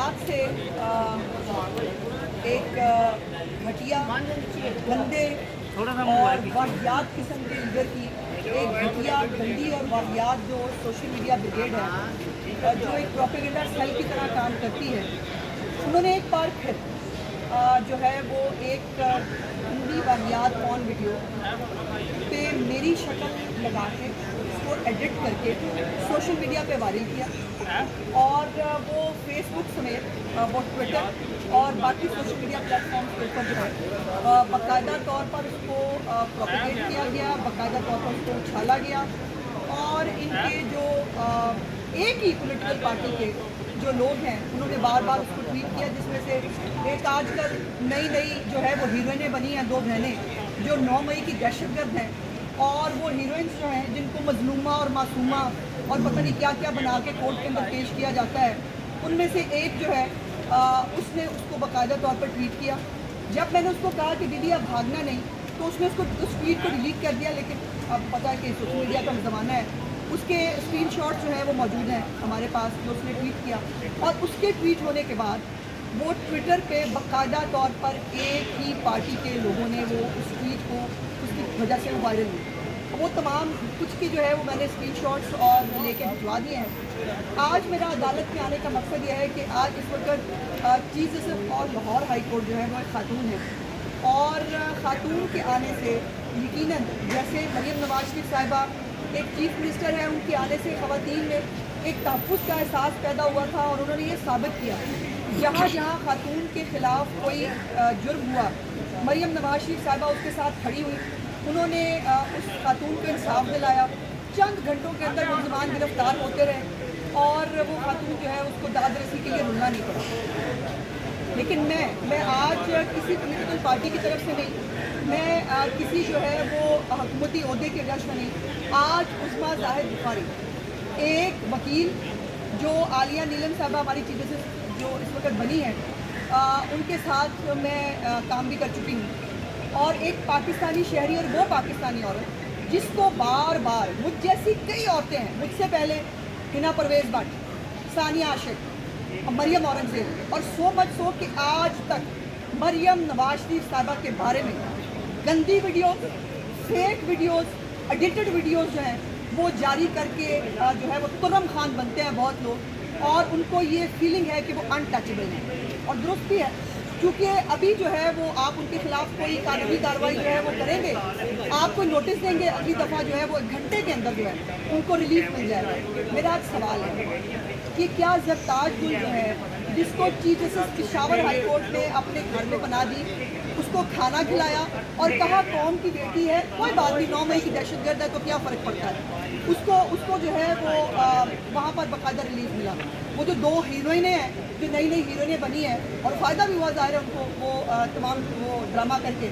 वाहियात से एक घटिया गंदे और वाहियात किस्म के लीडर की एक घटिया गंदी और वाहियात जो सोशल मीडिया ब्रिगेड है जो एक प्रोपेगेंडा सेल की तरह काम करती है, उन्होंने एक बार फिर जो है वो एक हिंदी वाहियात पॉर्न वीडियो पे मेरी शक्ल लगा के उसको एडिट करके सोशल मीडिया पे वायरल किया और वो फेसबुक समेत वो ट्विटर और बाकी सोशल मीडिया प्लेटफॉर्म्स के ऊपर जो है बाकायदा तौर पर उसको प्रोपेगेट किया गया, बाकायदा तौर पर उसको उछाला गया और इनके जो एक ही पॉलिटिकल पार्टी के जो लोग हैं उन्होंने बार बार उसको ट्वीट किया, जिसमें से एक आजकल नई जो है वो हीरोइनें बनी हैं, दो बहनें जो 9 मई की दहशतगर्द हैं और वो हीरोइंस जो हैं जिनको मजलूमा और मासूमा और पता नहीं क्या क्या बना के कोर्ट के अंदर पेश किया जाता है, उनमें से एक जो है उसने उसको बाकायदा तौर पर ट्वीट किया। जब मैंने उसको कहा कि दीदी अब भागना नहीं, तो उसने उसको उस ट्वीट को डिलीट कर दिया, लेकिन अब पता है कि सोशल मीडिया का ज़माना है, उसके स्क्रीनशॉट्स जो है वो मौजूद हैं हमारे पास जो उसने ट्वीट किया और उसके ट्वीट होने के बाद वो ट्विटर पे बाकायदा तौर पर एक ही पार्टी के लोगों ने वो उस ट्वीट को उसकी वजह से वो वायरल हुई। वो तमाम कुछ की जो है वो मैंने स्क्रीनशॉट्स और लेके भिजवा दिए हैं। आज मेरा अदालत में आने का मकसद यह है कि आज इस वक्त चीफ जस्टिस और लाहौर हाई कोर्ट जो है वो एक खातून है और खातून के आने से यकीनन जैसे मरियम नवाज शरीफ साहिबा एक चीफ मिनिस्टर है, उनके आने से ख़वातीन में एक तहफ़्फ़ुज़ का एहसास पैदा हुआ था और उन्होंने ये साबित किया जहाँ जहाँ खातून के ख़िलाफ़ कोई जुर्म हुआ, मरियम नवाज शरीफ साहिबा उसके साथ खड़ी हुई, उन्होंने उस खातून को इंसाफ दिलाया। चंद घंटों के अंदर मुलज़मान गिरफ्तार होते रहे और वो खातून जो है उसको दाद रसी के लिए रुलना नहीं पड़ा। लेकिन मैं आज किसी पॉलिटिकल पार्टी की तरफ से नहीं, मैं किसी जो है वो हुकूमती ओहदे की वजह से नहीं, आज उस्मा जाहिद बुखारी एक वकील जो आलिया नीलम साहबा हमारी चीफ जस्टिस जो इस वक्त बनी है उनके साथ मैं काम भी कर चुकी हूँ और एक पाकिस्तानी शहरी और वो पाकिस्तानी औरत जिसको बार बार मुझ जैसी कई औरतें हैं, मुझसे पहले हिना परवेज़ भट्ट, सानिया आशिक, मरियम औरंगज़ेब और सो मच सो कि आज तक मरियम नवाज शरीफ साहिबा के बारे में गंदी videos, fake videos, edited videos जो हैं वो जारी करके जो है वो तुरम खान बनते हैं बहुत लोग और उनको ये फीलिंग है कि वो अनटचेबल हैं और दुरुस्त भी है, क्योंकि अभी जो है वो आप उनके खिलाफ कोई कानूनी कार्रवाई जो है वो करेंगे, आपको नोटिस देंगे, अगली दफ़ा जो है वो 1 घंटे के अंदर जो है उनको रिलीफ मिल जाएगा। मेरा आज सवाल है कि क्या ज़रताज गुल जो है जिसको chief justice Peshawar high court ने अपने घर में बना दी, उसको खाना खिलाया और कहा कौम की बेटी है, कोई बात नहीं, 9 मई की दहशतगर्द है तो क्या फ़र्क पड़ता है, उसको जो है वो वहाँ पर बाकायदा रिलीफ मिला। वो जो 2 हीरोइनें हैं जो नई हीरोइनें बनी है और फ़ायदा भी हुआ ज़ाहिर है उनको वो तमाम वो ड्रामा करके,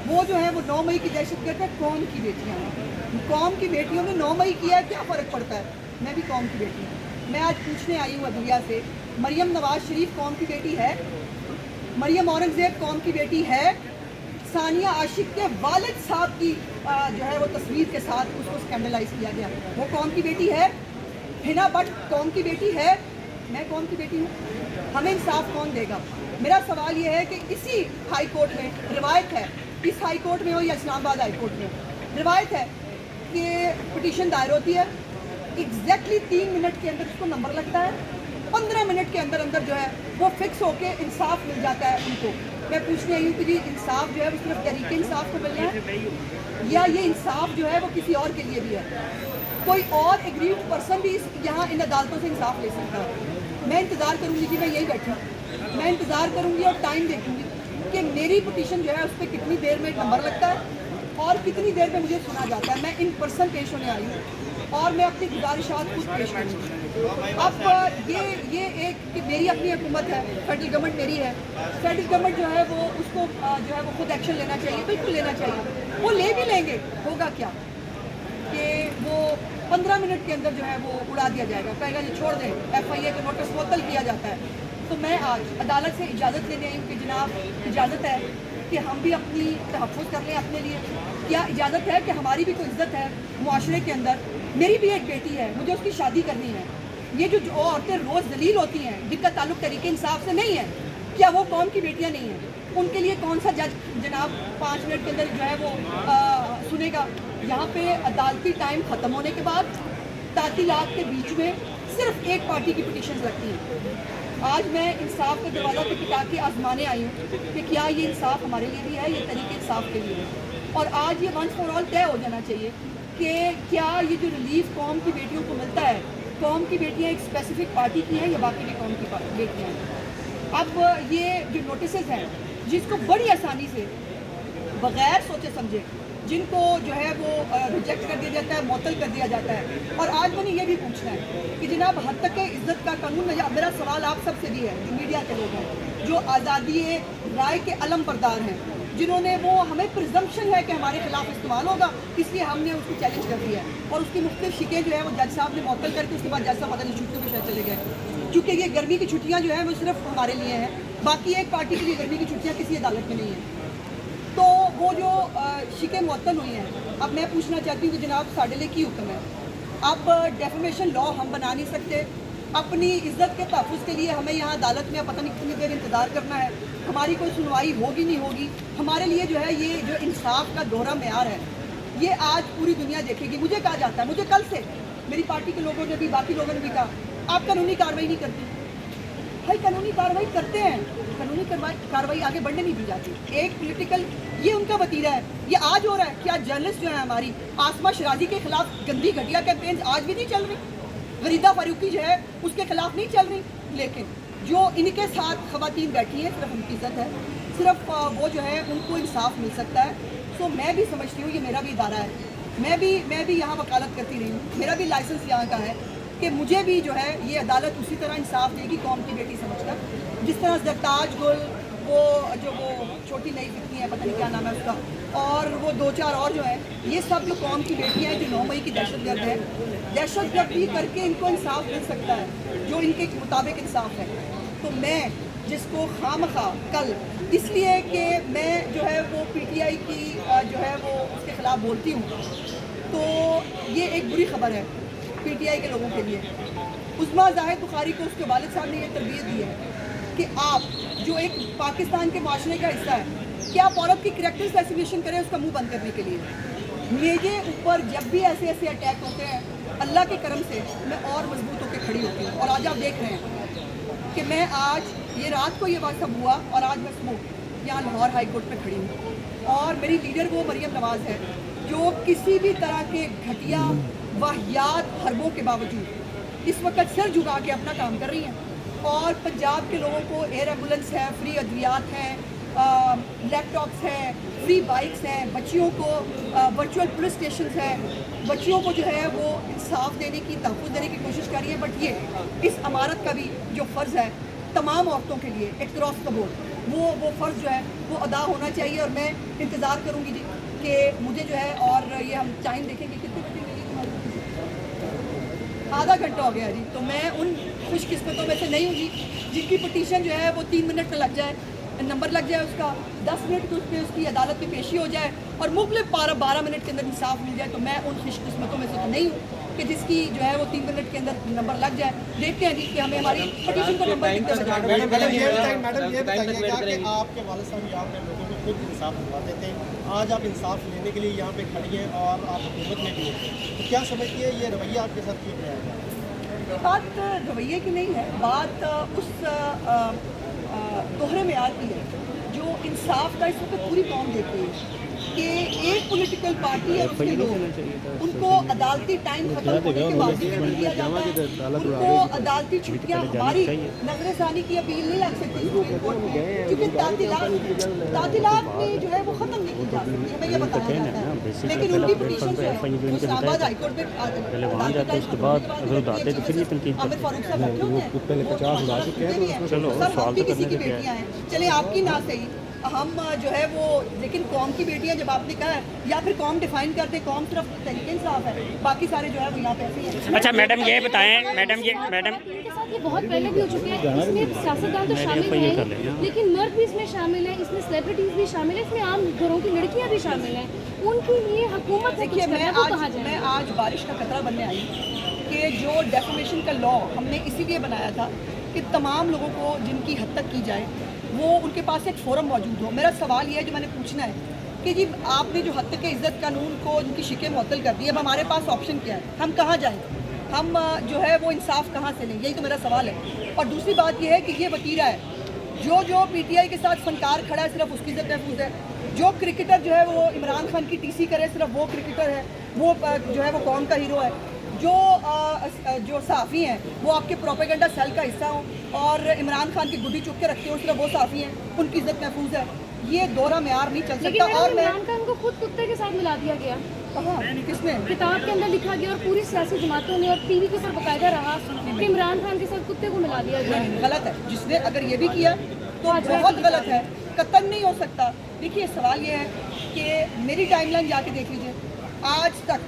वो जो है वो 9 मई की दहशतगर्द है, कौम की बेटियाँ हैं, कौम की बेटियों ने 9 मई किया है, क्या फ़र्क पड़ता है, मैं भी कौम की बेटी हूँ। मैं आज पूछने आई हूँ अदलिया से, मरियम नवाज शरीफ कौम की बेटी है, मरियम औरंगज़ेब कौम की बेटी है, सानिया आशिक के वालिद साहब की जो है वो तस्वीर के साथ उसको स्कैंडलाइज किया गया, वो कौम की बेटी है, हिना भट्ट कौम की बेटी है, मैं कौम की बेटी हूँ, हमें इंसाफ कौन देगा। मेरा सवाल ये है कि इसी हाई कोर्ट में रिवायत है, इस हाई कोर्ट में हो या इस्लामाबाद हाई कोर्ट में हो, रिवायत है कि पिटीशन दायर होती है, एग्जैक्टली 3 मिनट के अंदर उसको नंबर लगता है, 15 मिनट के अंदर अंदर जो है वो फिक्स होके इंसाफ मिल जाता है उनको। मैं पूछने आई हूँ कि जी इंसाफ जो है वो सिर्फ तहरीक इंसाफ को मिलना है या ये इंसाफ जो है वो किसी और के लिए भी है, कोई और एग्रीड पर्सन भी यहाँ इन अदालतों से इंसाफ ले सकता है। मैं इंतज़ार करूँगी कि मैं यही बैठी हूँ, मैं इंतज़ार करूँगी और टाइम देखूँगी कि मेरी पिटीशन जो है उस पर कितनी देर में नंबर लगता है और कितनी देर में मुझे सुना जाता है। मैं इन पर्सन पेश होने आई हूँ और मैं अपनी गुजारिशात खुद पेश करूँगी। अब ये एक कि मेरी अपनी हुकूमत है, फेडरल गवर्नमेंट मेरी है, फेडरल गवर्नमेंट जो है वो उसको जो है वो खुद एक्शन लेना चाहिए, बिल्कुल लेना चाहिए, वो ले भी लेंगे, होगा क्या कि वो 15 मिनट के अंदर जो है वो उड़ा दिया जाएगा, कहेगा जी छोड़ दें, FIA का नोटिस मुअत्तल किया जाता है। तो मैं आज अदालत से इजाज़त लेने आई हूँ कि जनाब इजाज़त है कि हम भी अपनी तहफ़्फ़ुज़ कर लें अपने लिए, क्या इजाज़त है कि हमारी भी कोई इज़्ज़त है मुआशरे के अंदर, मेरी भी एक बेटी है, मुझे उसकी शादी करनी है, یہ جو عورتیں روز ذلیل ہوتی ہیں جن کا تعلق تحریک انصاف سے نہیں ہے، کیا وہ قوم کی بیٹیاں نہیں ہیں؟ ان کے لیے کون سا جج جناب 5 منٹ کے اندر جو ہے وہ سنے گا؟ یہاں پہ عدالتی ٹائم ختم ہونے کے بعد تعطیلات کے بیچ میں صرف ایک پارٹی کی پٹیشنز لگتی ہیں۔ آج میں انصاف کا دروازہ پٹا کے آزمانے آئی ہوں کہ کیا یہ انصاف ہمارے لیے بھی ہے، یہ تحریک انصاف کے لیے ہے، اور آج یہ ونس فار آل طے ہو جانا چاہیے کہ کیا یہ جو ریلیف قوم کی بیٹیوں کو ملتا ہے، قوم کی بیٹیاں ایک اسپیسیفک پارٹی کی ہیں یا باقی بھی قوم کی بیٹیاں ہیں۔ اب یہ جو نوٹسز ہیں جس کو بڑی آسانی سے بغیر سوچے سمجھے جن کو جو ہے وہ ریجیکٹ کر دیا جاتا ہے، معطل کر دیا جاتا ہے، اور آج میں نے یہ بھی پوچھنا ہے کہ جناب حد تک عزت کا قانون، میرا سوال آپ سب سے بھی ہے جو میڈیا کے لوگ ہیں، جو آزادی رائے کے علم بردار ہیں، جنہوں نے وہ ہمیں پرزمپشن ہے کہ ہمارے خلاف استعمال ہوگا، اس لیے ہم نے اس کو چیلنج کر دیا ہے، اور اس کی مختلف شکیں جو ہے وہ جج صاحب نے معطل کر کے اس کے بعد جج صاحب پتہ نہیں چھٹیوں پہ شاید چلے گئے، کیونکہ یہ گرمی کی چھٹیاں جو ہیں وہ صرف ہمارے لیے ہیں، باقی ایک پارٹی کے لیے گرمی کی چھٹیاں کسی عدالت میں نہیں ہیں۔ تو وہ جو شکیں معطل ہوئی ہیں، اب میں پوچھنا چاہتی ہوں کہ جناب ساڑھے لے کی حکم ہے، اب ڈیفیمیشن لا ہم بنا نہیں سکتے، اپنی عزت کے تحفظ کے لیے ہمیں یہاں عدالت میں پتہ نہیں کتنی دیر انتظار کرنا ہے، ہماری کوئی سنوائی ہوگی نہیں ہوگی، ہمارے لیے جو ہے یہ جو انصاف کا دوہرا معیار ہے یہ آج پوری دنیا دیکھے گی۔ مجھے کہا جاتا ہے، مجھے کل سے میری پارٹی کے لوگوں نے بھی، باقی لوگوں نے بھی کہا آپ قانونی کارروائی نہیں کرتی۔ بھائی قانونی کارروائی کرتے ہیں، قانونی کارروائی آگے بڑھنے نہیں دی جاتی۔ ایک پولیٹیکل یہ ان کا وتیرہ ہے، یہ آج ہو رہا ہے کہ آج جرنلسٹ جو ہیں ہماری آسما شرازی کے خلاف گندی گھٹیا کیمپینز آج بھی نہیں چل رہی، غریدہ فاروقی جو ہے اس کے خلاف نہیں چل رہی، لیکن جو ان کے ساتھ خواتین بیٹھی ہیں صرف ان کی عزت ہے، صرف وہ جو ہے ان کو انصاف مل سکتا ہے۔ سو میں بھی سمجھتی ہوں یہ میرا بھی ادارہ ہے، میں بھی یہاں وکالت کرتی رہی ہوں، میرا بھی لائسنس یہاں کا ہے کہ مجھے بھی جو ہے یہ عدالت اسی طرح انصاف دے گی قوم کی بیٹی سمجھ کر، جس طرح زرتاج گل، وہ جو وہ چھوٹی نئی فکری ہے، پتہ نہیں کیا نام ہے اس کا، اور وہ 2-4 اور جو ہیں، یہ سب جو قوم کی بیٹیاں ہیں جو 9 مئی کی دہشت گرد ہے، دہشت گردی کر کے ان کو انصاف مل سکتا ہے جو ان کے مطابق انصاف ہے۔ تو میں جس کو خواہ کل اس لیے کہ میں جو ہے وہ پی ٹی آئی کی جو ہے وہ اس کے خلاف بولتی ہوں، تو یہ ایک بری خبر ہے پی ٹی آئی کے لوگوں کے لیے۔ عظمیٰ زاہد بخاری کو اس کے والد صاحب نے یہ تربیت دی ہے کہ آپ جو ایک پاکستان کے معاشرے کا حصہ ہے کہ آپ عورت کی کریکٹر اسیسینیشن کریں اس کا منہ بند کرنے کے لیے۔ میرے اوپر جب بھی ایسے اٹیک ہوتے ہیں اللہ کے کرم سے میں اور مضبوط ہو کے کھڑی ہوتی ہوں، اور آج آپ دیکھ رہے ہیں کہ میں آج یہ رات کو یہ بات سب ہوا اور آج میں صبح یہاں لاہور ہائی کورٹ میں کھڑی ہوں، اور میری لیڈر وہ مریم نواز ہے جو کسی بھی طرح کے گھٹیا واہیات حربوں کے باوجود اس وقت سر جھکا کے اپنا کام کر رہی ہیں، اور پنجاب کے لوگوں کو ایئر ایمبولینس ہے، فری ادویات ہیں، لیپ ٹاپس ہیں، فری بائکس ہیں، بچیوں کو ورچوئل پولیس اسٹیشنز ہیں، بچیوں کو جو ہے وہ انصاف دینے کی، تحفظ دینے کی کوشش کر رہی ہے۔ بٹ یہ اس امارت کا بھی جو فرض ہے تمام عورتوں کے لیے اکراس دا بورڈ وہ فرض جو ہے وہ ادا ہونا چاہیے، اور میں انتظار کروں گی جی کہ مجھے جو ہے، اور یہ ہم ٹائم دیکھیں گے کتنے بجے میری آدھا گھنٹہ ہو گیا جی، تو میں ان خوش قسمتوں میں سے نہیں ہوں جی جن کی پٹیشن جو ہے وہ 3 منٹ کا لگ جائے، نمبر لگ جائے اس کا، 10 منٹ پہ اس کی عدالت میں پیشی ہو جائے اور مختلف 12 منٹ کے اندر انصاف مل جائے، تو میں ان خوش قسمتوں میں سے تو نہیں ہوں کہ جس کی جو ہے وہ 3 منٹ کے اندر نمبر لگ جائے۔ دیکھتے ہیں جی کہ ہمیں ہماری پٹیشن کا نمبر کتنے بجے۔ میڈم یہ بتائیے گا کہ آپ کے والد صاحب یہاں پہ لوگوں کو خود انصاف دلواتے تھے، آج آپ انصاف لینے کے لیے یہاں پہ کھڑی ہیں اور آپ حکومت میں بھی ہیں، تو کیا سمجھتی ہے یہ رویہ آپ کے ساتھ کیوں کیا ہے؟ بات رویے کی نہیں ہے، بات اس دوہرے معیار کی ہے جو انصاف کا اس وقت پوری قوم دیکھتی ہے کہ ایک پولیٹیکل پارٹی اور اس کے لوگ ان کو عدالتی ٹائم ختم ہونے کے باوجود چھوڑ دیا جاتا ہے، ان کو عدالتی چھٹیاں، ہماری نظر ثانی کی اپیل نہیں لگ سکتی سپریم کورٹ میں کیونکہ تعطیلات میں جو ہے وہ ختم نہیں کی جا سکتی، ہمیں یہ بتایا جاتا ہے، لیکن ان کی پٹیشن جو ہے وہ اسلام آباد ہائی کورٹ میں عامر فاروق صاحب بیٹھے ہوئے ہیں، سر ہم بھی کسی کی بیٹیاں ہیں، چلے آپ کی نہ صحیح، ہم جو ہے وہ، لیکن قوم کی بیٹیاں جب آپ نے کہا ہے، یا پھر قوم ڈیفائن کرتے، قوم صرف تحریک انصاف ہے، باقی سارے جو ہے وہ یہاں پہ ایسے ہیں۔ اچھا میڈم یہ بتائیں، میڈم کے ساتھ یہ بہت پہلے بھی ہو چکے ہیں، اس میں سیاستدان تو شامل ہیں لیکن مرد بھی اس میں شامل ہیں، اس میں سیلیبریٹیز بھی شامل ہیں، اس میں عام گھروں کی لڑکیاں بھی شامل ہیں، ان کے لیے حکومت سے دیکھیے میں آج بارش کا قطرہ بننے آئی ہوں कि जो डेफेमेशन का लॉ हमने इसीलिए बनाया था कि तमाम लोगों को जिनकी हद तक की जाए वो उनके पास एक फोरम मौजूद हो। मेरा सवाल ये है जो मैंने पूछना है कि जी आपने जो हद तक के इज़्ज़त कानून को उनकी शिकें मुअत्तल कर दी, अब हमारे पास ऑप्शन क्या है, हम कहाँ जाएँ, हम जो है वो इंसाफ कहाँ से लें, यही तो मेरा सवाल है। और दूसरी बात ये है कि ये वतीरा है जो पीटीआई के साथ फनकार खड़ा है सिर्फ उसकी इज़्ज़त महफूज है, जो क्रिकेटर जो है वो इमरान खान की टीसी करे सिर्फ वो क्रिकेटर है, वो जो है वो कौन का हीरो है, जो सहाफ़ी हैं वो आपके प्रोपेगेंडा सेल का हिस्सा हों और इमरान खान की गुड्डी चुप के रखते हो सिर्फ वो सहाफ़ी हैं, उनकी इज़्ज़त महफूज है। ये दोहरा मेयार नहीं चल सकता। और इमरान खान को खुद कुत्ते के साथ मिला दिया गया, कहाँ किसने किताब के अंदर लिखा गया और पूरी सियासी जमातों ने और टीवी के ऊपर बाकायदा रहा कि इमरान खान के साथ कुत्ते को मिला दिया गया। गलत है, जिसने अगर ये भी किया तो बहुत गलत है, कतई नहीं हो सकता। देखिए सवाल ये है कि मेरी टाइमलाइन जाके देख लीजिए, आज तक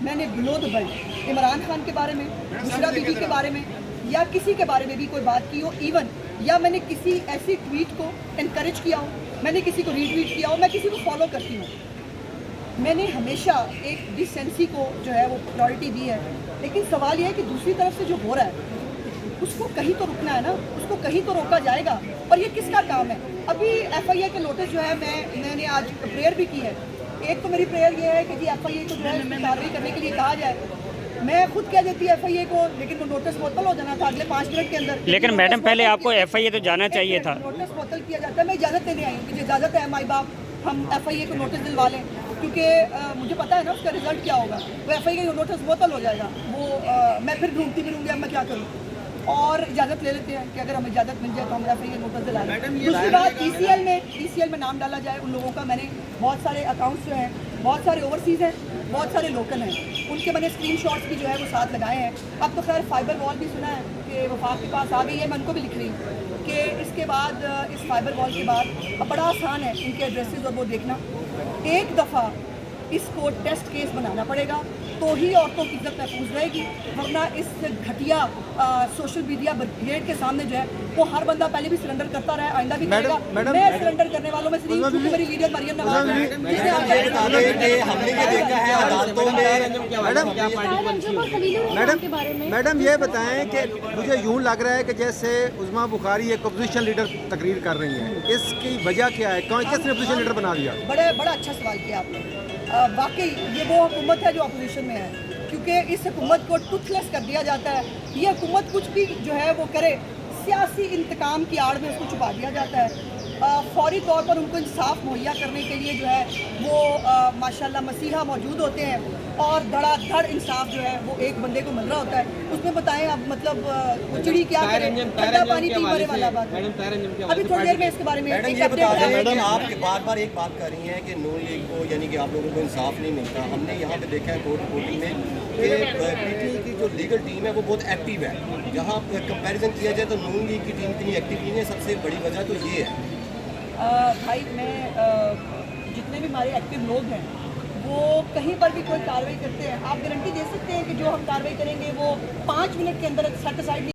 मैंने below the belt Imran Khan के बारे में, बुशरा बीबी के बारे में या किसी के बारे में भी कोई बात की हो, इवन या मैंने किसी ऐसी ट्वीट को इनकरेज किया हो, मैंने किसी को रीट्वीट किया हो, मैं किसी को फॉलो करती हूँ, मैंने हमेशा एक डिसेंसी को जो है वो प्रायोरिटी दी है। लेकिन सवाल ये है कि दूसरी तरफ से जो हो रहा है उसको कहीं तो रुकना है ना, उसको कहीं तो रोका जाएगा। और ये किसका काम है? अभी एफआईए के नोटिस जो है मैंने आज प्रेयर भी की है। एक तो मेरी प्रेयर ये है कि जी एफआईए को जो है कार्रवाई करने के लिए कहा जाए। मैं खुद कह देती है एफआईए को, लेकिन वो नोटिस मुअत्तल हो जाना था अगले 5 मिनट के अंदर। लेकिन मैडम पहले आपको एफआईए तो जाना चाहिए था। नोटिस मुअत्तल किया जाता है, मैं इजाज़त देने आई हूँ कि इजाज़त है माई बाप हम एफआईए को नोटिस दिलवा लें, क्योंकि मुझे पता है ना उसका रिजल्ट क्या होगा। वो एफआईए का नोटिस मुअत्तल हो जाएगा, वो मैं फिर ढूंढती फिरूंगी अब मैं क्या करूँ। और इजाज़त ले लेते हैं कि अगर हमें इजाज़त मिल जाए तो हम एफआईए नोटिस दिला लें। दूसरी बात ईसीएल में नाम डाला जाए उन लोगों का। मैंने बहुत सारे अकाउंट्स जो हैं, बहुत सारे ओवरसीज़ हैं, बहुत सारे लोकल हैं, उनके मैंने स्क्रीनशॉट्स भी जो है वो साथ लगाए हैं। अब तो खैर फाइबर वॉल भी सुना है कि वफाक के पास आ गई है, मैं उनको भी लिख रही हूँ कि इसके बाद इस फाइबर वॉल के बाद अब बड़ा आसान है इनके एड्रेसेस और वो देखना। एक दफ़ा इसको टेस्ट केस बनाना पड़ेगा तो ही औरतों की इज्जत महफूज रहेगी, वरना इस घटिया सोशल मीडिया ब्रिगेड के सामने जो है वो हर बंदा पहले भी सरेंडर करता रहा है, आइंदा भी करेगा। मैं सरेंडर करने वालों में से नहीं, क्योंकि मेरी लीडर मरियम नवाज है। मैडम ये बताएं कि मुझे यूँ लग रहा है कि जैसे उज़मा बुखारी एक अपोजिशन लीडर तकरीर कर रही हैं, इसकी वजह क्या है? किसने अपोजिशन लीडर बना दिया? बड़ा अच्छा सवाल किया आपने। वाकई ये वो हुकूमत है जो अपोजिशन में है, क्योंकि इस हुकूमत को टूथलेस कर दिया जाता है। ये हुकूमत कुछ भी जो है वो करे, सियासी इंतकाम की आड़ में उसको छुपा दिया जाता है। फौरी तौर पर उनको इंसाफ मुहैया करने के लिए जो है वो माशाल्लाह मसीहा मौजूद होते हैं और धड़ाधड़ इंसाफ जो है वो एक बंदे को मिल रहा होता है। उसमें बताएं अब मतलब वो चिड़ी क्या करे, ठंडा पानी पी मरे वाला बात। अभी थोड़ी देर में इसके बारे में मैडम आप बार बार एक बात कर रही हैं कि नून लीग को यानी कि आप लोगों को इंसाफ नहीं मिलता। हमने यहाँ पे देखा है कोर्ट रिपोर्टिंग में कि पीटीआई की जो लीगल टीम है वो बहुत एक्टिव है। जहाँ कंपैरिजन किया जाए तो नून लीग की टीम इतनी एक्टिव नहीं है। सबसे बड़ी वजह तो ये है भाई, मैं जितने भी हमारे एक्टिव लोग हैं वो कहीं पर भी कोई कार्रवाई करते हैं, आप गारंटी दे सकते हैं कि जो हम कार्रवाई करेंगे वो 5 मिनट के अंदर सेट असाइड